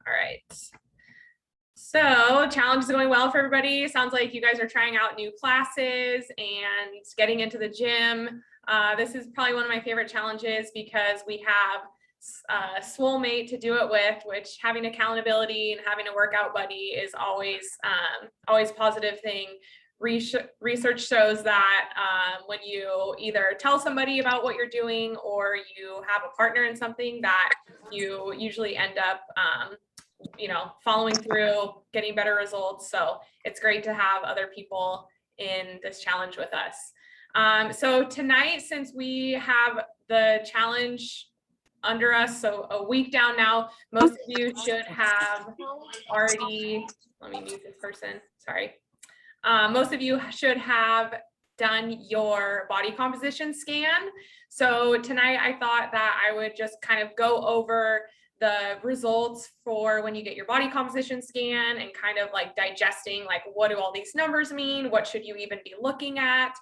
All right. So challenge is going well for everybody. Sounds like you guys are trying out new classes and getting into the gym. This is probably one of my favorite challenges because we have Swolemate to do it with, which having accountability and having a workout buddy is always a positive thing. Research shows that when you either tell somebody about what you're doing or you have a partner in something, that you usually end up following through, getting better results. So it's great to have other people in this challenge with us. So tonight, since we have the challenge under us, so a week down now, most of you should have already, let me mute this person, sorry. Most of you should have done your body composition scan. So tonight I thought that I would just kind of go over the results for when you get your body composition scan and kind of like digesting, like, what do all these numbers mean? What should you even be looking at?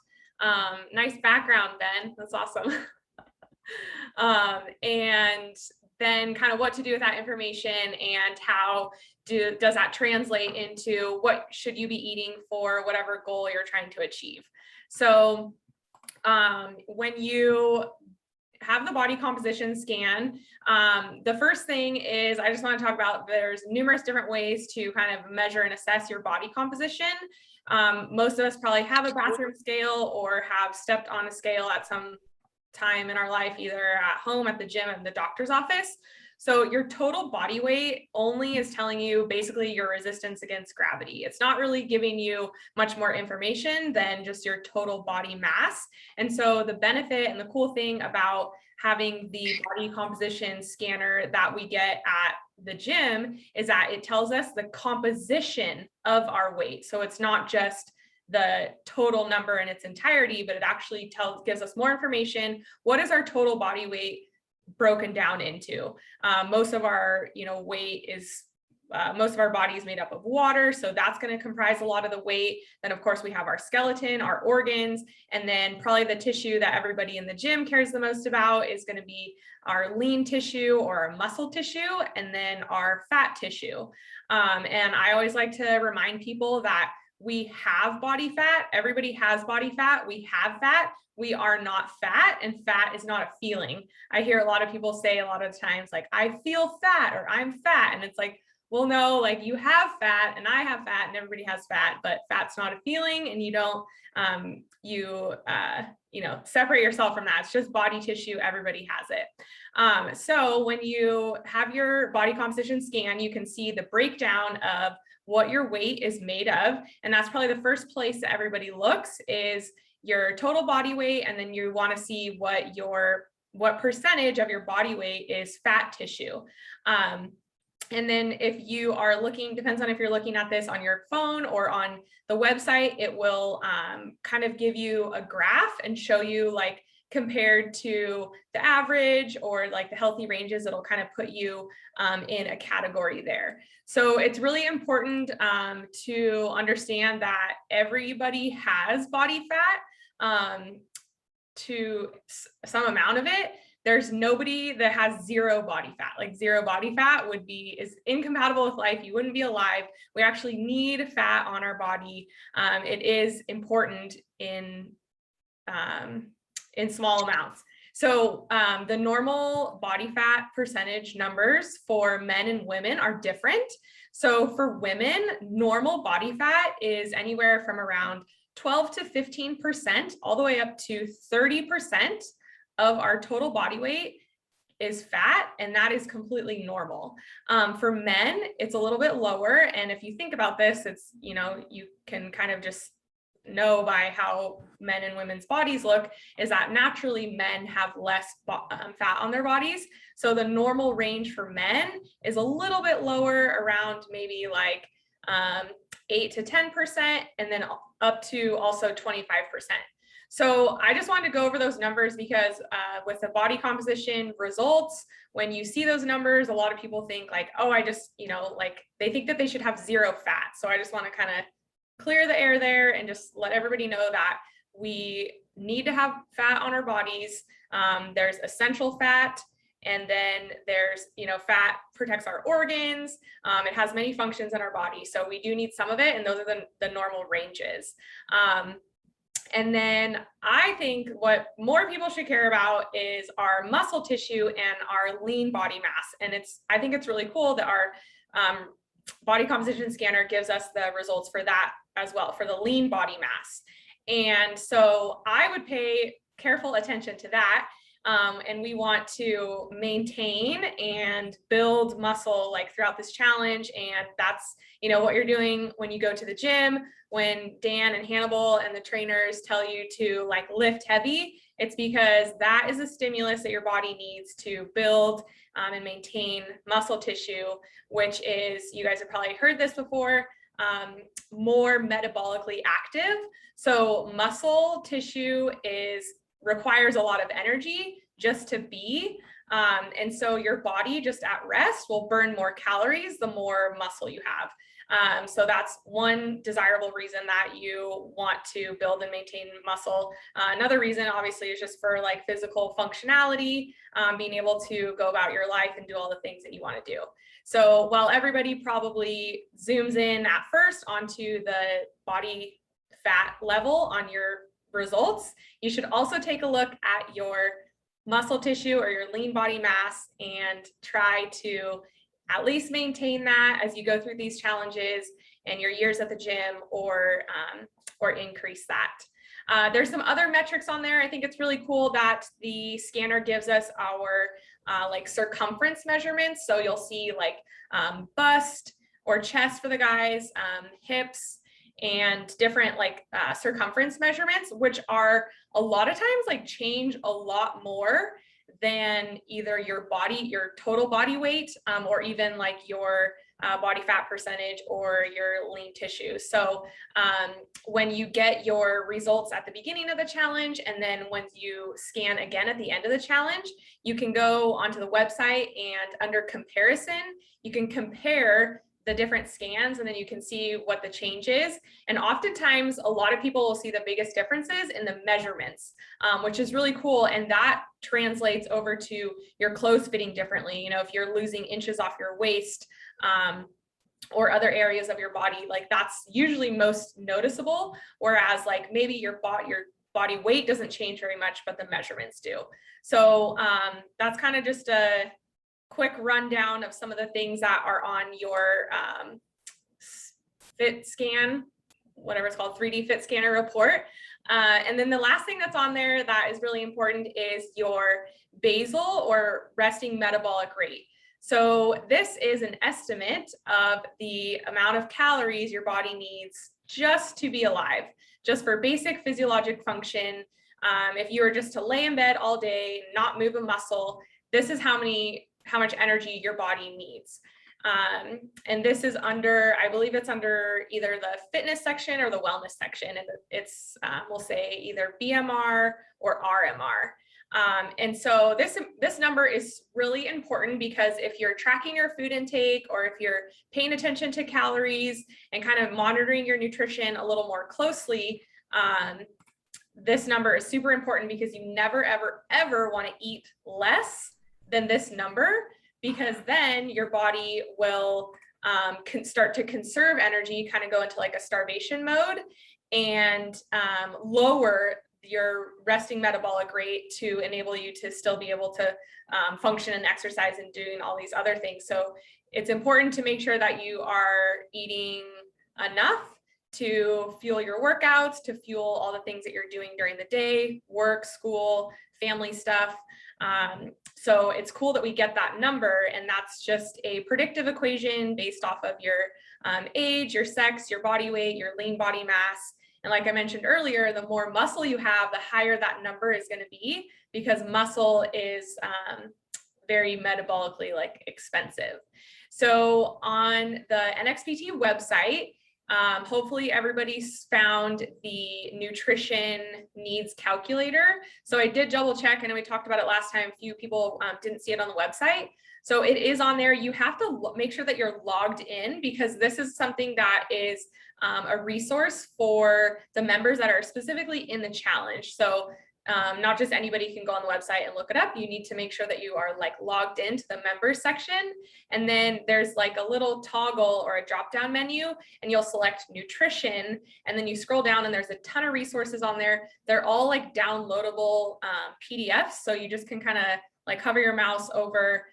Nice background, Ben, that's awesome. And then kind of what to do with that information and how does that translate into what should you be eating for whatever goal you're trying to achieve. So when you have the body composition scan, the first thing is I just want to talk about there's numerous different ways to kind of measure and assess your body composition. Most of us probably have a bathroom scale or have stepped on a scale at some time in our life, either at home, at the gym, at the doctor's office. So your total body weight only is telling you basically your resistance against gravity. It's not really giving you much more information than just your total body mass. And so the benefit and the cool thing about having the body composition scanner that we get at the gym is that it tells us the composition of our weight. So it's not just the total number in its entirety, but it actually gives us more information. What is our total body weight broken down into? Most of our weight is most of our body is made up of water, so that's going to comprise a lot of the weight. Then of course we have our skeleton, our organs, and then probably the tissue that everybody in the gym cares the most about is going to be our lean tissue or our muscle tissue, and then our fat tissue. And I always like to remind people that we have body fat. Everybody has body fat. We have fat. We are not fat, and fat is not a feeling. I hear a lot of people say a lot of times, like, I feel fat or I'm fat. And it's like, well, no, like, you have fat and I have fat and everybody has fat, but fat's not a feeling, and you don't, separate yourself from that. It's just body tissue. Everybody has it. So when you have your body composition scan, you can see the breakdown of what your weight is made of. And that's probably the first place that everybody looks is your total body weight. And then you want to see what percentage of your body weight is fat tissue. And then if you are looking, depends on if you're looking at this on your phone or on the website, it will kind of give you a graph and show you, like, compared to the average or like the healthy ranges, it'll kind of put you in a category there. So it's really important to understand that everybody has body fat to some amount of it. There's nobody that has zero body fat. Like, zero body fat is incompatible with life. You wouldn't be alive. We actually need fat on our body. It is important in small amounts. So the normal body fat percentage numbers for men and women are different. So for women, normal body fat is anywhere from around 12 to 15%, all the way up to 30% of our total body weight is fat, and that is completely normal. For men, it's a little bit lower. And if you think about this, it's, you can kind of just know by how men and women's bodies look, is that naturally men have less fat on their bodies. So the normal range for men is a little bit lower, around maybe like 8 to 10%, and then up to also 25%. So I just wanted to go over those numbers because with the body composition results, when you see those numbers, a lot of people think like, oh, they think that they should have zero fat. So I just want to kind of clear the air there and just let everybody know that we need to have fat on our bodies. There's essential fat And then there's, fat protects our organs. It has many functions in our body. So we do need some of it. And those are the normal ranges. And then I think what more people should care about is our muscle tissue and our lean body mass. And I think it's really cool that our body composition scanner gives us the results for that as well, for the lean body mass. And so I would pay careful attention to that. And we want to maintain and build muscle like throughout this challenge. And that's, what you're doing when you go to the gym, when Dan and Hannibal and the trainers tell you to like lift heavy, it's because that is a stimulus that your body needs to build and maintain muscle tissue, which is, you guys have probably heard this before, more metabolically active. So muscle tissue requires a lot of energy just to be. And so your body just at rest will burn more calories the more muscle you have. So that's one desirable reason that you want to build and maintain muscle. Another reason obviously is just for like physical functionality, being able to go about your life and do all the things that you want to do. So while everybody probably zooms in at first onto the body fat level on your results, you should also take a look at your muscle tissue or your lean body mass and try to at least maintain that as you go through these challenges and your years at the gym, or increase that. There's some other metrics on there. I think it's really cool that the scanner gives us our like circumference measurements. So you'll see like bust or chest for the guys, hips, and different like circumference measurements, which are a lot of times like change a lot more than either your total body weight, or even like your body fat percentage or your lean tissue. So when you get your results at the beginning of the challenge, and then when you scan again at the end of the challenge, you can go onto the website and under comparison, you can compare the different scans, and then you can see what the change is. And oftentimes a lot of people will see the biggest differences in the measurements, which is really cool. And that translates over to your clothes fitting differently. If you're losing inches off your waist, or other areas of your body, like that's usually most noticeable. Whereas like maybe your body weight doesn't change very much, but the measurements do. So that's kind of just a quick rundown of some of the things that are on your fit scan, whatever it's called, 3D fit scanner report. And then the last thing that's on there that is really important is your basal or resting metabolic rate. So this is an estimate of the amount of calories your body needs just to be alive, just for basic physiologic function. If you were just to lay in bed all day, not move a muscle, this is how much energy your body needs. And this is I believe it's under either the fitness section or the wellness section. And it's, we'll say either BMR or RMR. And so this number is really important because if you're tracking your food intake, or if you're paying attention to calories and kind of monitoring your nutrition a little more closely, this number is super important because you never, ever, ever want to eat less than this number, because then your body will start to conserve energy, kind of go into like a starvation mode, and lower your resting metabolic rate to enable you to still be able to function and exercise and doing all these other things. So it's important to make sure that you are eating enough to fuel your workouts, to fuel all the things that you're doing during the day, work, school, family stuff. So it's cool that we get that number, and that's just a predictive equation based off of your age, your sex, your body weight, your lean body mass. And like I mentioned earlier, the more muscle you have, the higher that number is going to be, because muscle is very metabolically like expensive. So on the NXPT website, hopefully everybody's found the nutrition needs calculator. So I did double check. I know we talked about it last time. A few people didn't see it on the website. So it is on there. You have to make sure that you're logged in, because this is something that is a resource for the members that are specifically in the challenge. So Not just anybody can go on the website and look it up. You need to make sure that you are like logged into the members section. And then there's like a little toggle or a drop down menu, and you'll select nutrition. And then you scroll down and there's a ton of resources on there. They're all like downloadable PDFs. So you just can kind of like hover your mouse over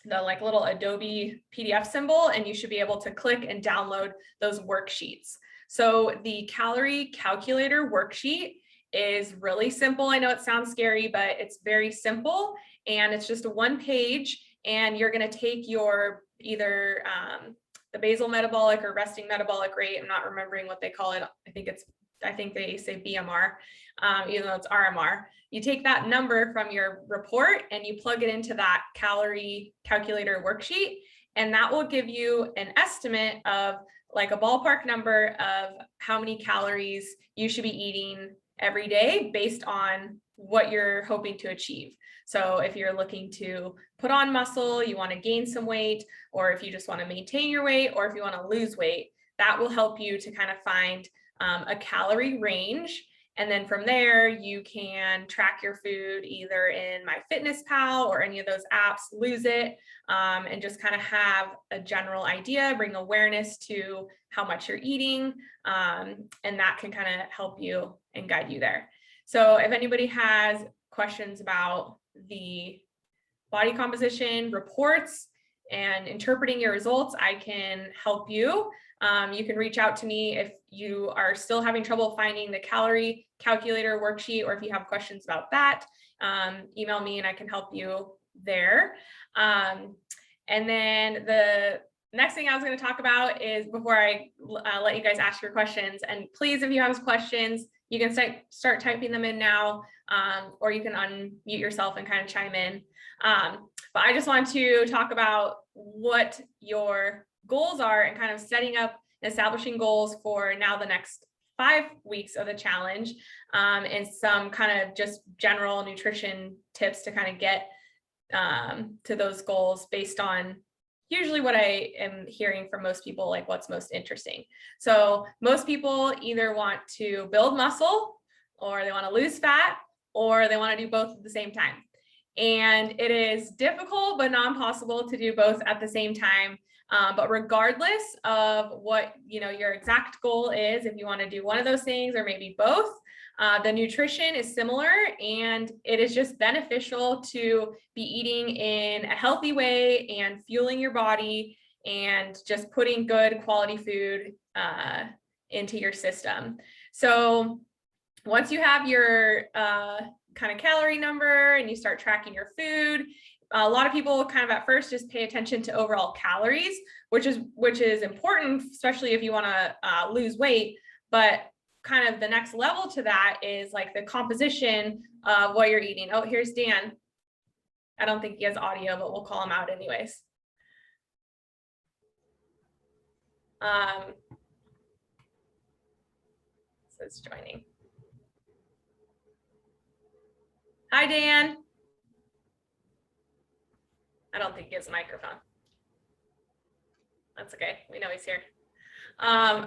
the like little Adobe PDF symbol, and you should be able to click and download those worksheets. So the calorie calculator worksheet is really simple. I know it sounds scary, but it's very simple, and it's just a 1 page, and you're going to take your either the basal metabolic or resting metabolic rate. I'm not remembering what they call it. I think they say BMR, even though it's RMR. You take that number from your report and you plug it into that calorie calculator worksheet, and that will give you an estimate of like a ballpark number of how many calories you should be eating every day based on what you're hoping to achieve. So if you're looking to put on muscle, you want to gain some weight, or if you just want to maintain your weight, or if you want to lose weight, that will help you to kind of find a calorie range. And then from there, you can track your food either in MyFitnessPal or any of those apps, Lose It, and just kind of have a general idea, bring awareness to how much you're eating, and that can kind of help you and guide you there. So if anybody has questions about the body composition reports and interpreting your results, I can help you. You can reach out to me if you are still having trouble finding the calorie calculator worksheet, or if you have questions about that, email me and I can help you there. And then the next thing I was going to talk about is, before I let you guys ask your questions, and please, if you have questions, you can start typing them in now, or you can unmute yourself and kind of chime in. But I just want to talk about what your goals are and kind of setting up and establishing goals for now the next 5 weeks of the challenge, and some kind of just general nutrition tips to kind of get to those goals based on usually what I am hearing from most people, like what's most interesting. So most people either want to build muscle, or they want to lose fat, or they want to do both at the same time. And it is difficult, but not impossible to do both at the same time. But regardless of what your exact goal is, if you want to do one of those things or maybe both, the nutrition is similar, and it is just beneficial to be eating in a healthy way and fueling your body and just putting good quality food into your system. So once you have your kind of calorie number and you start tracking your food, a lot of people kind of at first just pay attention to overall calories, which is important, especially if you want to lose weight. But kind of the next level to that is like the composition of what you're eating. Oh, here's Dan. I don't think he has audio, but we'll call him out anyways. So it's joining. Hi, Dan. I don't think he has a microphone. That's okay. We know he's here.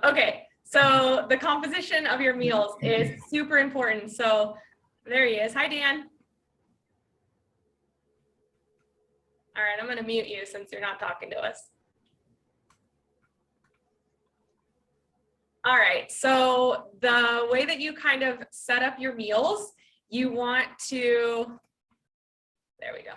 Okay, so the composition of your meals is super important. So there he is. Hi, Dan. All right, I'm going to mute you since you're not talking to us. All right, so the way that you kind of set up your meals, you want to, there we go.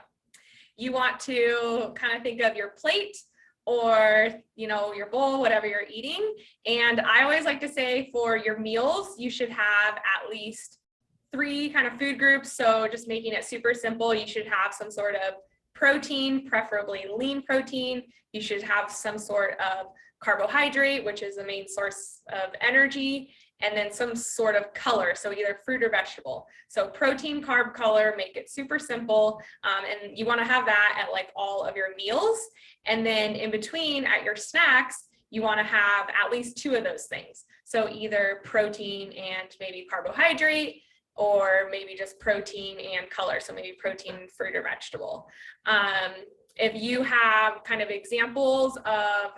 You want to kind of think of your plate or, your bowl, whatever you're eating. And I always like to say for your meals, you should have at least 3 kind of food groups. So just making it super simple, you should have some sort of protein, preferably lean protein. You should have some sort of carbohydrate, which is the main source of energy, and then some sort of color, so either fruit or vegetable. So protein, carb, color, make it super simple, and you want to have that at like all of your meals. And then in between at your snacks, you want to have at least 2 of those things. So either protein and maybe carbohydrate, or maybe just protein and color, so maybe protein, fruit, or vegetable. If you have kind of examples of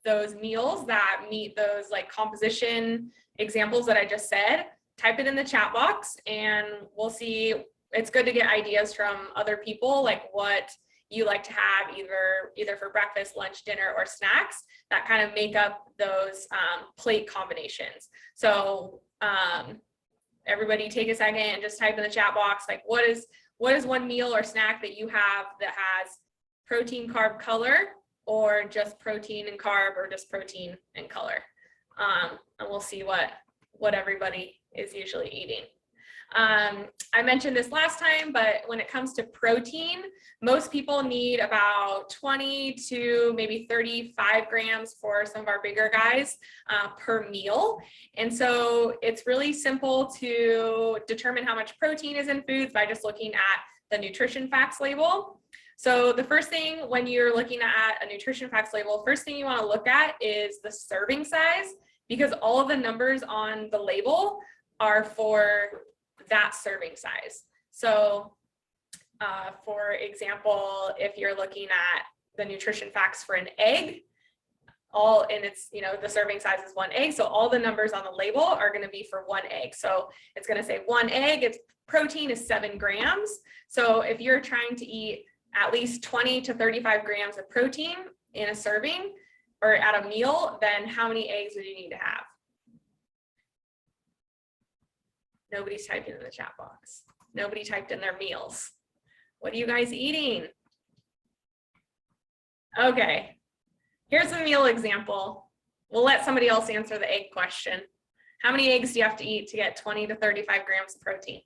those meals that meet those like composition examples that I just said, type it in the chat box and we'll see. It's good to get ideas from other people, like what you like to have either for breakfast, lunch, dinner, or snacks that kind of make up those plate combinations. So everybody take a second and just type in the chat box, like what is one meal or snack that you have that has protein, carb, color, or just protein and carb, or just protein and color. And we'll see what everybody is usually eating. I mentioned this last time, but when it comes to protein, most people need about 20 to maybe 35 grams for some of our bigger guys per meal. And so it's really simple to determine how much protein is in foods by just looking at the nutrition facts label. So the first thing when you're looking at a nutrition facts label, first thing you want to look at is the serving size, because all of the numbers on the label are for that serving size. So for example, if you're looking at the nutrition facts for an egg, and it's, the serving size is 1 egg. So all the numbers on the label are going to be for 1 egg. So it's going to say 1 egg, its protein is 7 grams. So if you're trying to eat at least 20 to 35 grams of protein in a serving or at a meal, then how many eggs would you need to have? Nobody's typing in the chat box. Nobody typed in their meals. What are you guys eating? Okay, here's a meal example. We'll let somebody else answer the egg question. How many eggs do you have to eat to get 20 to 35 grams of protein?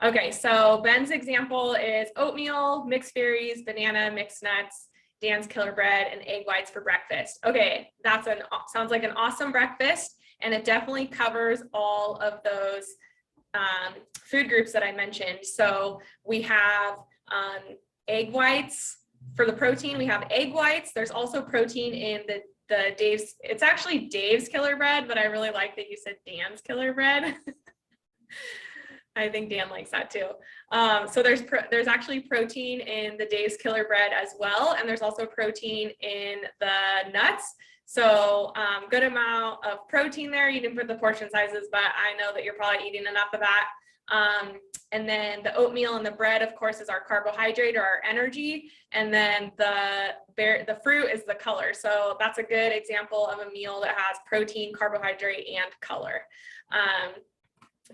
Okay, so Ben's example is oatmeal, mixed berries, banana, mixed nuts, Dan's killer bread, and egg whites for breakfast. Okay, sounds like an awesome breakfast. And it definitely covers all of those food groups that I mentioned. So we have egg whites for the protein. We have egg whites. There's also protein in the Dave's. It's actually Dave's killer bread, but I really like that you said Dan's killer bread. I think Dan likes that too. So there's actually protein in the Dave's killer bread as well. And there's also protein in the nuts. So good amount of protein there. You can put the portion sizes, but I know that you're probably eating enough of that. And then the oatmeal and the bread, of course, is our carbohydrate or our energy. And then the fruit is the color. So that's a good example of a meal that has protein, carbohydrate, and color.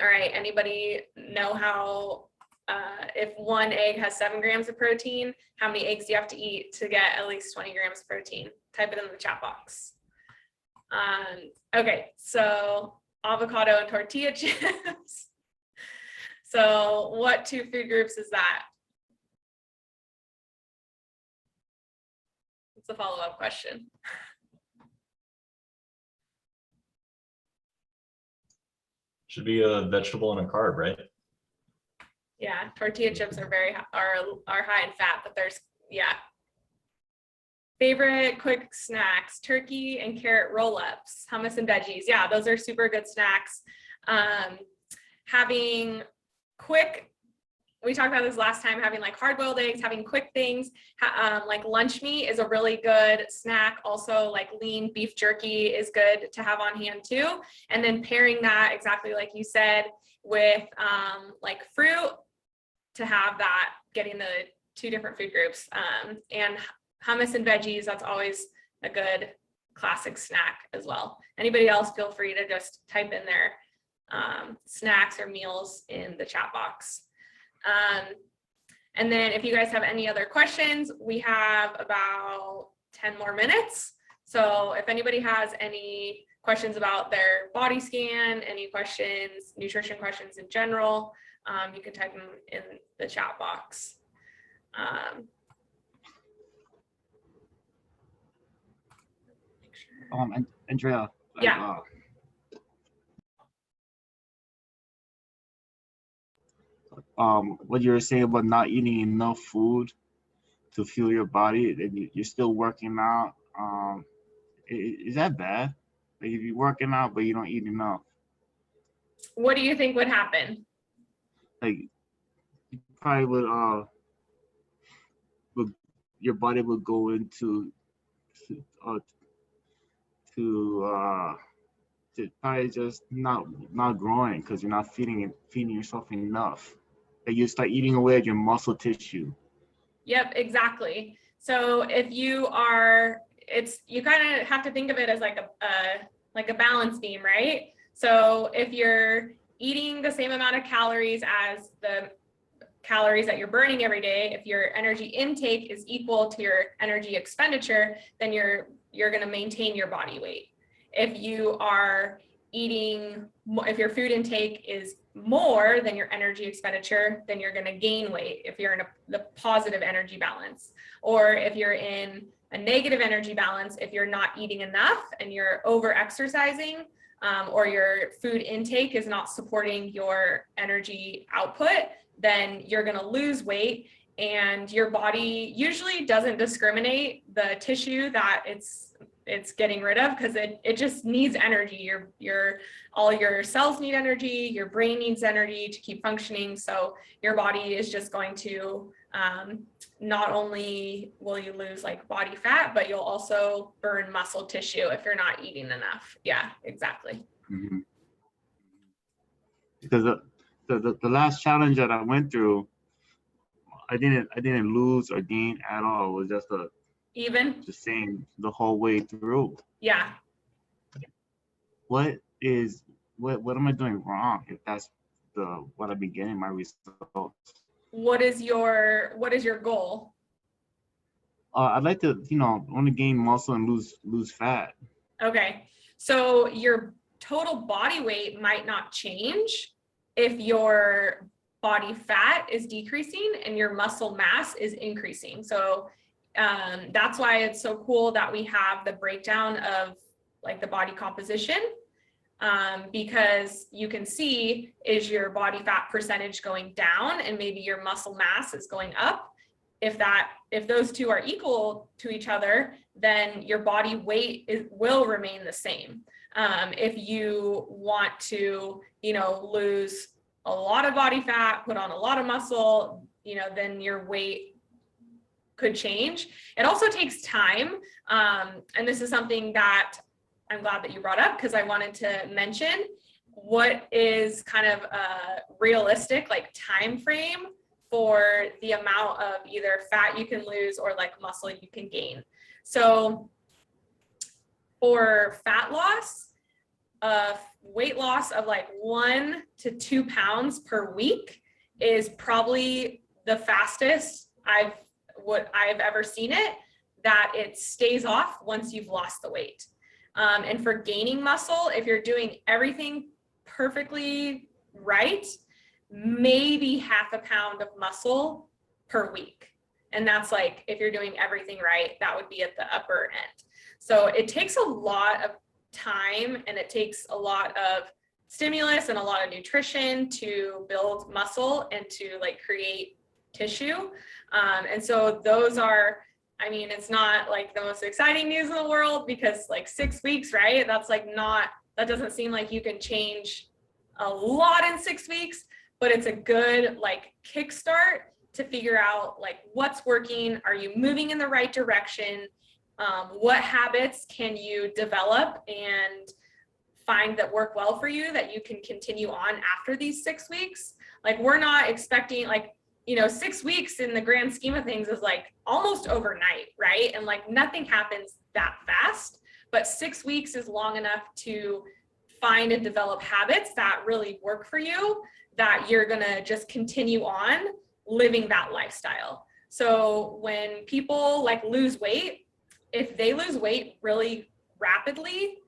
All right, anybody know how, if 1 egg has 7 grams of protein, how many eggs do you have to eat to get at least 20 grams of protein? Type it in the chat box. Okay, so avocado and tortilla chips. So what 2 food groups is that? It's a follow-up question. Should be a vegetable and a carb, right? Yeah, tortilla chips are high in fat, but there's, yeah. Favorite quick snacks, turkey and carrot roll-ups, hummus and veggies. Yeah, those are super good snacks. Having quick, we talked about this last time, having like hard-boiled eggs, having quick things, like lunch meat is a really good snack. Also like lean beef jerky is good to have on hand too. And then pairing that exactly like you said with like fruit to have that, getting the 2 different food groups. And hummus and veggies, that's always a good classic snack as well. Anybody else, feel free to just type in their snacks or meals in the chat box. And then if you guys have any other questions, we have about 10 more minutes. So if anybody has any questions about their body scan, any questions, nutrition questions in general, you can type them in the chat box. Andrea. Yeah. What you were saying about not eating enough food to fuel your body, and you're still working out. Is that bad? Like if you're working out but you don't eat enough, What do you think would happen? like you probably would your body would go into probably just not growing because you're not feeding yourself enough. Like you start eating away at your muscle tissue. Yep, exactly. So if you are, you kind of have to think of it as like a balance beam, right? So if you're eating the same amount of calories as the calories that you're burning every day, if your energy intake is equal to your energy expenditure, then you're going to maintain your body weight. If you are eating, if your food intake is more than your energy expenditure, then you're going to gain weight if you're in the positive energy balance. Or if you're in a negative energy balance, if you're not eating enough and you're over exercising, or your food intake is not supporting your energy output, then you're going to lose weight. And your body usually doesn't discriminate the tissue that it's getting rid of, because it just needs energy. All your cells need energy, your brain needs energy to keep functioning. So your body is just going to, not only will you lose like body fat, but you'll also burn muscle tissue if you're not eating enough. Yeah, exactly. Mm-hmm. Because the last challenge that I went through, I didn't lose or gain at all. It was just the same the whole way through. Yeah. What am I doing wrong if that's what I've been getting my results? What is your goal? I'd like to, want to gain muscle and lose fat. Okay. So your total body weight might not change if your body fat is decreasing and your muscle mass is increasing. So that's why it's so cool that we have the breakdown of like the body composition, because you can see, is your body fat percentage going down and maybe your muscle mass is going up. If those two are equal to each other, then your body weight will remain the same. If you want to, lose a lot of body fat, put on a lot of muscle, then your weight could change. It also takes time. And this is something that I'm glad that you brought up, because I wanted to mention what is kind of a realistic like time frame for the amount of either fat you can lose or like muscle you can gain. So for fat loss, weight loss of like 1 to 2 pounds per week is probably the fastest I've ever seen it, that it stays off once you've lost the weight. And for gaining muscle, if you're doing everything perfectly right, maybe half a pound of muscle per week. And that's like, if you're doing everything right, that would be at the upper end. So it takes a lot of time and it takes a lot of stimulus and a lot of nutrition to build muscle and to like create tissue. And so those are, it's not like the most exciting news in the world, because like 6 weeks, right? That's like that doesn't seem like you can change a lot in 6 weeks, but it's a good like kickstart to figure out like what's working. Are you moving in the right direction? What habits can you develop and find that work well for you that you can continue on after these 6 weeks? Like, we're not expecting 6 weeks in the grand scheme of things is like almost overnight, right? And like nothing happens that fast, but 6 weeks is long enough to find and develop habits that really work for you, that you're gonna just continue on living that lifestyle. So when people like lose weight, if they lose weight really rapidly,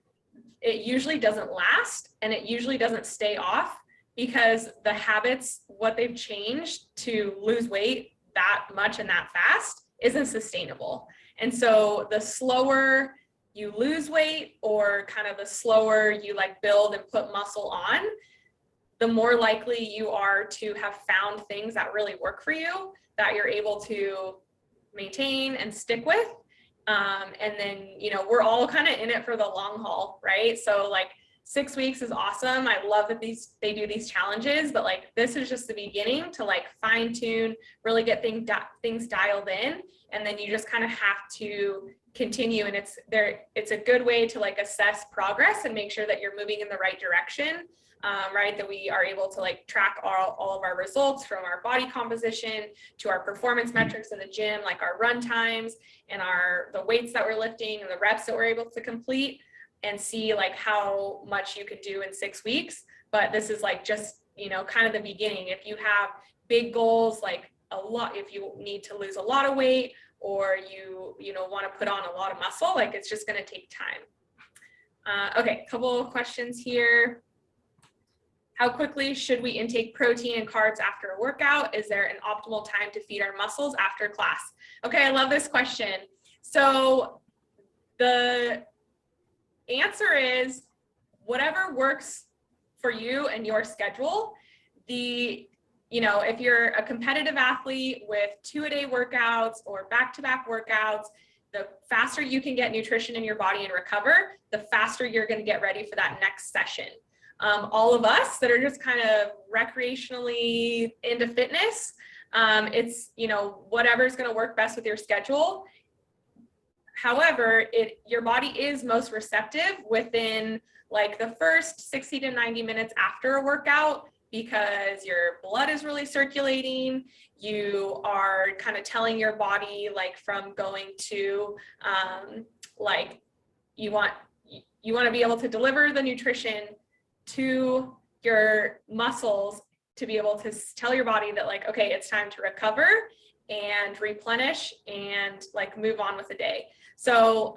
it usually doesn't last and it usually doesn't stay off, because the habits, what they've changed to lose weight that much and that fast isn't sustainable. And so the slower you lose weight, or kind of the slower you like build and put muscle on, the more likely you are to have found things that really work for you, that you're able to maintain and stick with. And then, we're all kind of in it for the long haul, right? So like 6 weeks is awesome. I love that they do these challenges, but like this is just the beginning to like fine tune, really get things dialed in. and then you just kind of have to continue, and it's a good way to like assess progress and make sure that you're moving in the right direction, right? That we are able to like track all of our results, from our body composition to our performance metrics in the gym, like our run times and the weights that we're lifting and the reps that we're able to complete, and see like how much you could do in 6 weeks. But this is like just, you know, kind of the beginning. If you have big goals, like if you need to lose a lot of weight, or you know, want to put on a lot of muscle, like it's just going to take time. Okay, a couple of questions here. How quickly should we intake protein and carbs after a workout? Is there an optimal time to feed our muscles after class? Okay, I love this question. So the answer is whatever works for you and your schedule. You know, if you're a competitive athlete with 2-a-day workouts or back-to-back workouts, the faster you can get nutrition in your body and recover, the faster you're going to get ready for that next session. All of us that are just kind of recreationally into fitness, it's, you know, whatever's going to work best with your schedule. However, your body is most receptive within like the first 60 to 90 minutes after a workout, because your blood is really circulating. You are kind of telling your body, like, from going to like you want to be able to deliver the nutrition to your muscles to be able to tell your body that, like, okay, it's time to recover and replenish and like move on with the day. So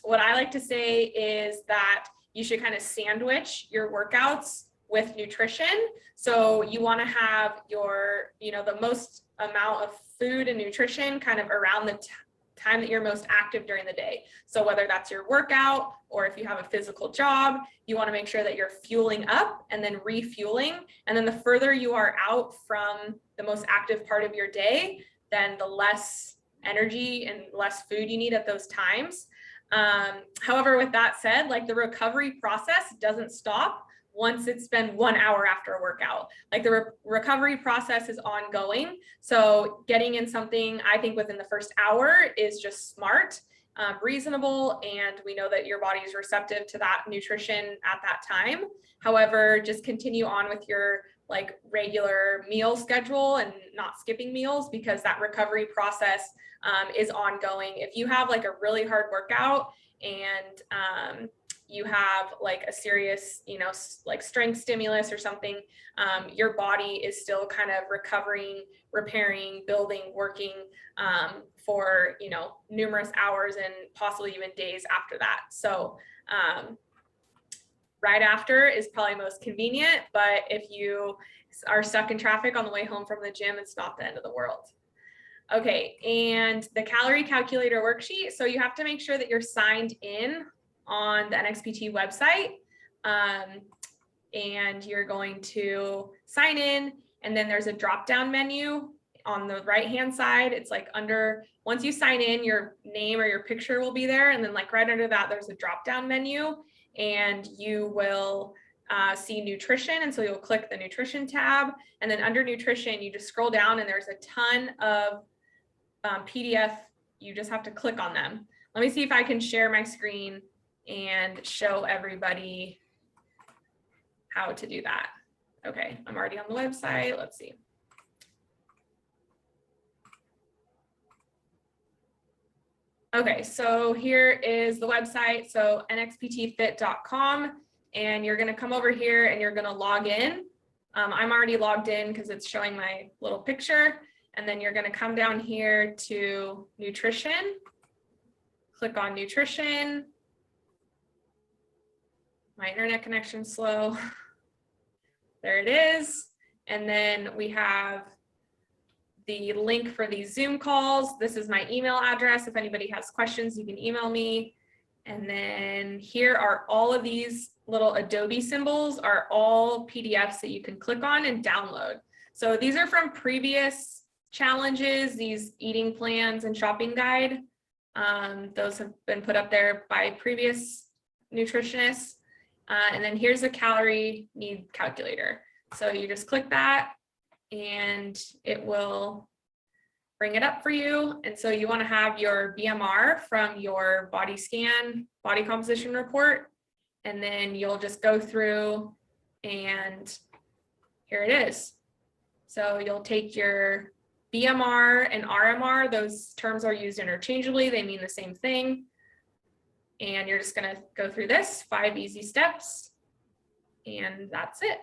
what I like to say is that you should kind of sandwich your workouts with nutrition. So you want to have your, you know, the most amount of food and nutrition kind of around the time that you're most active during the day. So whether that's your workout or if you have a physical job, you want to make sure that you're fueling up and then refueling. And then the further you are out from the most active part of your day, then the less energy and less food you need at those times. However, with that said, like, the recovery process doesn't stop once it's been 1 hour after a workout. Like, the recovery process is ongoing. So getting in something, I think, within the first hour is just smart, reasonable, and we know that your body is receptive to that nutrition at that time. However, just continue on with your like regular meal schedule and not skipping meals, because that recovery process is ongoing. If you have like a really hard workout and you have like a serious, you know, like strength stimulus or something, your body is still kind of recovering, repairing, building, working for, you know, numerous hours and possibly even days after that. So right after is probably most convenient, but if you are stuck in traffic on the way home from the gym, it's not the end of the world. Okay, and the calorie calculator worksheet. So you have to make sure that you're signed in on the NXPT website, and you're going to sign in, and then there's a drop-down menu on the right-hand side. It's like once you sign in, your name or your picture will be there, and then like right under that, there's a drop-down menu, and you will see nutrition, and so you'll click the nutrition tab, and then under nutrition, you just scroll down, and there's a ton of PDF. You just have to click on them. Let me see if I can share my screen and show everybody how to do that. Okay, I'm already on the website. Let's see. Okay, so here is the website. So nxptfit.com, and you're gonna come over here and you're gonna log in. I'm already logged in because it's showing my little picture. And then you're gonna come down here to nutrition, click on nutrition. My internet connection's slow. There it is. And then we have the link for these Zoom calls. This is my email address. If anybody has questions, you can email me. And then here are all of these little Adobe symbols, are all PDFs that you can click on and download. So these are from previous challenges, these eating plans and shopping guide. Those have been put up there by previous nutritionists. And then here's a calorie need calculator. So you just click that and it will bring it up for you. And so you want to have your BMR from your body scan, body composition report, and then you'll just go through and here it is. So you'll take your BMR and RMR, those terms are used interchangeably, they mean the same thing. And you're just going to go through this 5 easy steps, and that's it.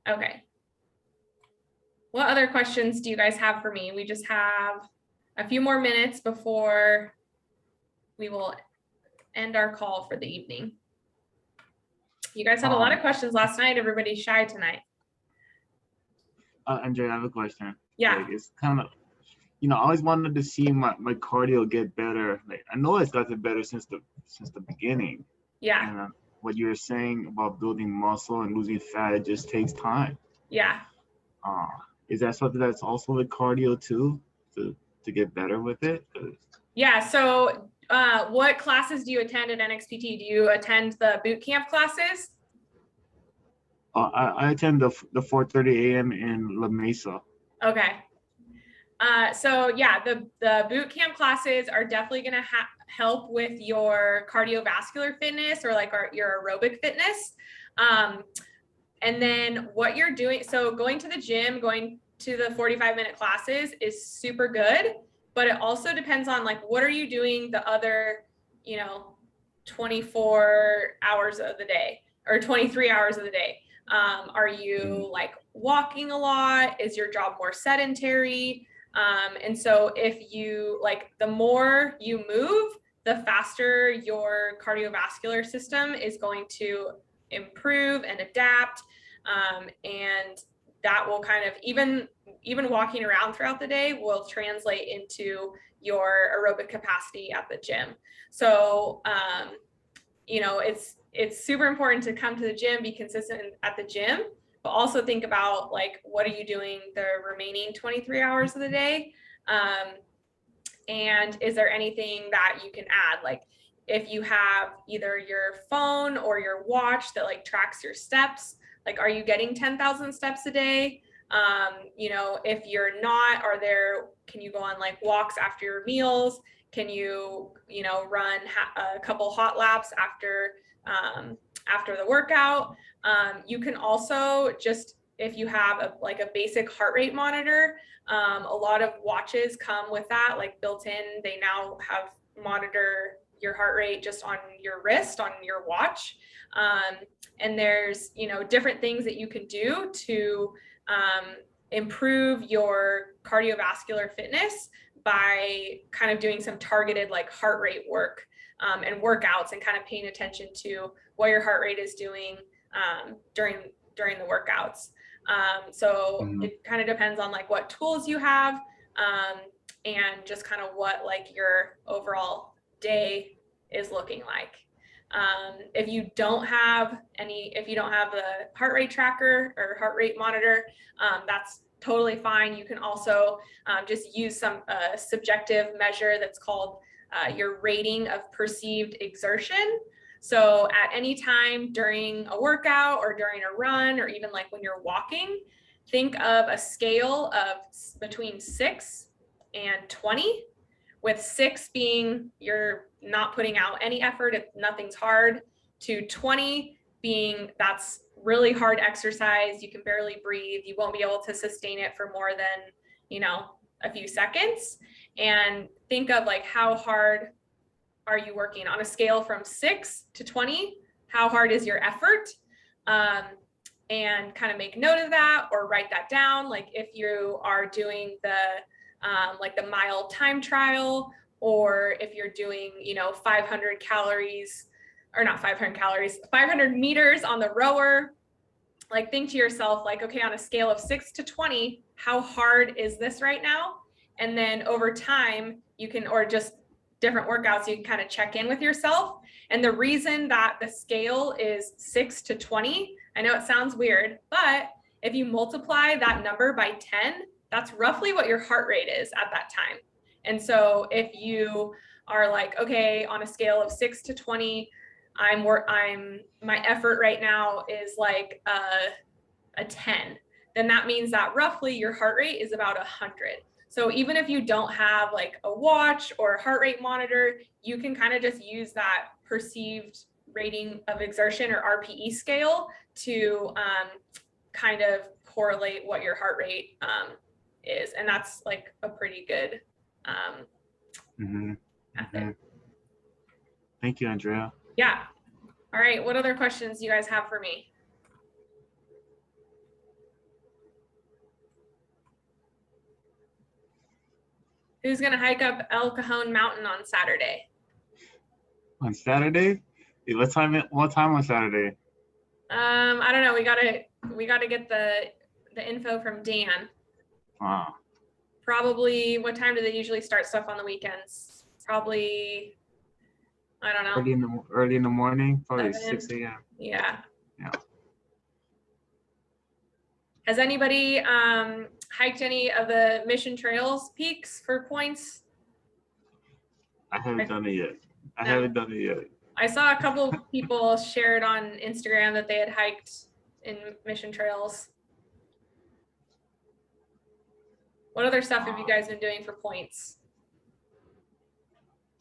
Okay. What other questions do you guys have for me? We just have a few more minutes before we will end our call for the evening. You guys had a lot of questions last night. Everybody's shy tonight. Andre, I have a question. Yeah. Like, it's kind of, you know, I always wanted to see my cardio get better. Like, I know it's gotten better since the beginning. Yeah. And what you were saying about building muscle and losing fat, it just takes time. Yeah. Is that something that's also with cardio too, to get better with it? Yeah. So what classes do you attend at NXPT? Do you attend the boot camp classes? I attend the 4:30 a.m. in La Mesa. Okay. So yeah, the boot camp classes are definitely going to help with your cardiovascular fitness or like your aerobic fitness. And then what you're doing, so going to the gym, going to the 45-minute classes is super good, but it also depends on like, what are you doing the other, 24 hours of the day or 23 hours of the day? Are you like walking a lot? Is your job more sedentary? And so if you like, the more you move, the faster your cardiovascular system is going to improve and adapt. And that will kind of, even walking around throughout the day will translate into your aerobic capacity at the gym. So, it's super important to come to the gym, be consistent at the gym, but also think about like, what are you doing the remaining 23 hours of the day? And is there anything that you can add? Like if you have either your phone or your watch that like tracks your steps, like, are you getting 10,000 steps a day? If you're not, can you go on like walks after your meals? Can you, run a couple hot laps after the workout? You can also just, if you have a basic heart rate monitor, a lot of watches come with that, like built in. They now have monitor your heart rate just on your wrist, on your watch. And there's, different things that you can do to improve your cardiovascular fitness by kind of doing some targeted like heart rate work and workouts, and kind of paying attention to what your heart rate is doing during the workouts. So it kind of depends on like what tools you have and just kind of what like your overall day is looking like. If you don't have the heart rate tracker or heart rate monitor, that's totally fine. You can also just use some subjective measure that's called your rating of perceived exertion. So at any time during a workout or during a run, or even like when you're walking, think of a scale of between 6 and 20, with 6 being you're not putting out any effort, nothing's hard, to 20 being that's really hard exercise, you can barely breathe, you won't be able to sustain it for more than, a few seconds. And think of like, how hard are you working on a scale from 6 to 20? How hard is your effort? And kind of make note of that or write that down. Like if you are doing the mile time trial, or if you're doing, 500 calories, or not 500 calories, 500 meters on the rower, like think to yourself, like, okay, on a scale of 6 to 20, how hard is this right now? And then over time you can, or just different workouts, you can kind of check in with yourself. And the reason that the scale is 6 to 20, I know it sounds weird, but if you multiply that number by 10, that's roughly what your heart rate is at that time. And so if you are like, okay, on a scale of 6 to 20, my effort right now is like a 10. then that means that roughly your heart rate is about 100. So even if you don't have like a watch or a heart rate monitor, you can kind of just use that perceived rating of exertion or RPE scale to kind of correlate what your heart rate is. And that's like a pretty good method. Thank you, Andrea. Yeah. All right. What other questions do you guys have for me? Who's going to hike up El Cajon Mountain on Saturday? On Saturday? What time on Saturday? I don't know. We gotta get the info from Dan. Wow. Probably, what time do they usually start stuff on the weekends? Probably, I don't know. Early in the morning, probably 7. 6 a.m. Yeah. Yeah. Has anybody hiked any of the Mission Trails peaks for points? I haven't done it yet. I saw a couple of people shared on Instagram that they had hiked in Mission Trails. What other stuff have you guys been doing for points?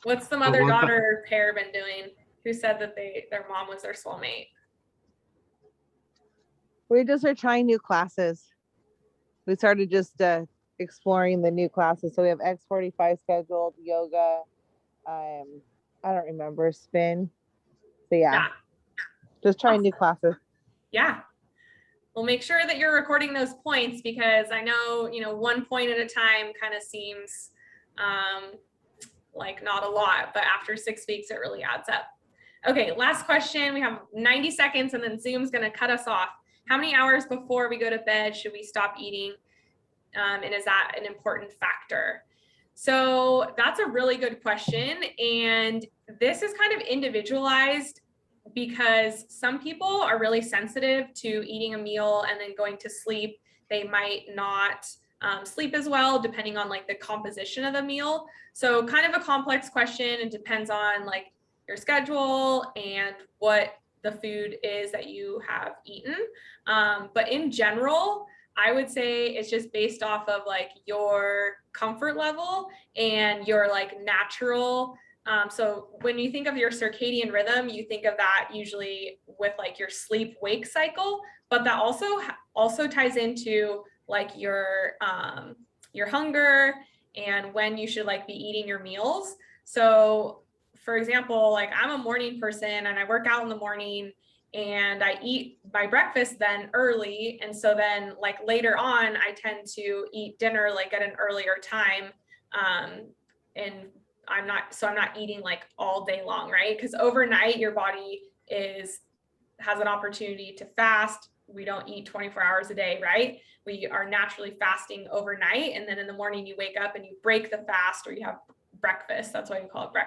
What's the mother-daughter pair been doing who said that their mom was their soulmate? We just are trying new classes. We started just exploring the new classes. So we have X45 scheduled, yoga, I don't remember, spin. So yeah. Just trying new classes. Yeah. Well, make sure that you're recording those points, because I know, 1 point at a time kind of seems like not a lot, but after 6 weeks, it really adds up. Okay, last question. We have 90 seconds and then Zoom's going to cut us off. How many hours before we go to bed should we stop eating? And is that an important factor? So that's a really good question. And this is kind of individualized because some people are really sensitive to eating a meal and then going to sleep. They might not sleep as well, depending on like the composition of the meal. So kind of a complex question. It depends on like your schedule and what the food is that you have eaten. But in general, I would say it's just based off of like your comfort level and your like natural. So when you think of your circadian rhythm, you think of that usually with like your sleep wake cycle, but that also ties into like your hunger and when you should like be eating your meals. So for example, like I'm a morning person and I work out in the morning and I eat my breakfast then early. And so then like later on, I tend to eat dinner like at an earlier time. And I'm not eating like all day long, right? Because overnight your body has an opportunity to fast. We don't eat 24 hours a day, right? We are naturally fasting overnight. And then in the morning you wake up and you break the fast or you have breakfast. That's why you call it breakfast.